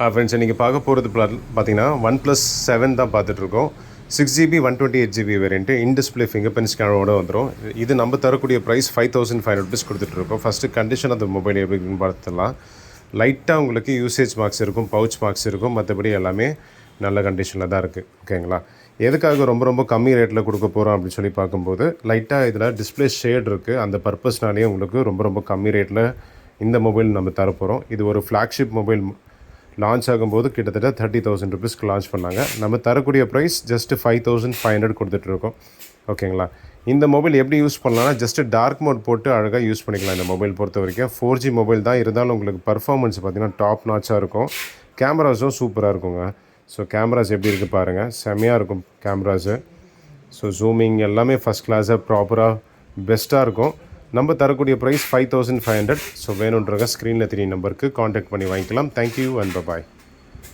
Friends நீங்கள் பார்க்க போகிறது பார்த்தீங்கன்னா OnePlus 7 தான் பார்த்துட்ருக்கோம். 6GB 128GB வேரியன்ட்டு இன் டிஸ்பிளே ஃபிங்கர் பிரிண்ட் ஸ்கேனரோட வந்துடும். இது நம்ம தரக்கூடிய ப்ரைஸ் 5500 rupees கொடுத்துட்ருக்கோம். ஃபஸ்ட்டு கண்டிஷன் அந்த மொபைல் எப்படின்னு பார்த்துடலாம். லைட்டாக உங்களுக்கு யூசேஜ் மார்க்ஸ் இருக்கும், பவுச் மார்க்ஸ் இருக்கும், மற்றபடி எல்லாமே நல்ல கண்டிஷனில் தான் இருக்குது. ஓகேங்களா? எதுக்காக ரொம்ப ரொம்ப கம்மி ரேட்டில் கொடுக்க போகிறோம் அப்படின்னு சொல்லி பார்க்கும்போது, லைட்டாக இதில் டிஸ்பிளே ஷேட் இருக்குது. அந்த பர்பஸ்னாலேயே உங்களுக்கு ரொம்ப ரொம்ப கம்மி ரேட்டில் இந்த மொபைல் நம்ம தரப்போகிறோம். இது ஒரு ஃப்ளாக்ஷிப் மொபைல். லான்ச் ஆகும்போது கிட்டத்தட்ட 30,000 rupeesக்கு லான்ச் பண்ணாங்க. நம்ம தரக்கூடிய ப்ரைஸ் ஜஸ்ட்டு 5500 கொடுத்துட்ருக்கோம். ஓகேங்களா? இந்த மொபைல் எப்படி யூஸ் பண்ணலாம்னா, ஜஸ்ட்டு டார்க் மோட் போட்டு அழகாக யூஸ் பண்ணிக்கலாம். இந்த மொபைல் பொறுத்த வரைக்கும் 4G மொபைல் தான் இருந்தாலும் உங்களுக்கு பர்ஃபார்மன்ஸ் பார்த்திங்கன்னா டாப் நாச்சாக இருக்கும். கேமராஸும் சூப்பராக இருக்குங்க. ஸோ கேமராஸ் எப்படி இருக்குது பாருங்கள், செம்மையாக இருக்கும் கேமராஸு. ஸோ ஜூமிங் எல்லாமே ஃபஸ்ட் கிளாஸாக ப்ராப்பராக பெஸ்ட்டாக இருக்கும். நம்ம தரக்கூடிய ப்ரைஸ் 5500. ஸோ வேணுன்றவங்க ஸ்க்ரீனில் தெரிய நம்பருக்கு காண்டாக்ட் பண்ணி வாங்கிக்கலாம். Thank you and bye bye.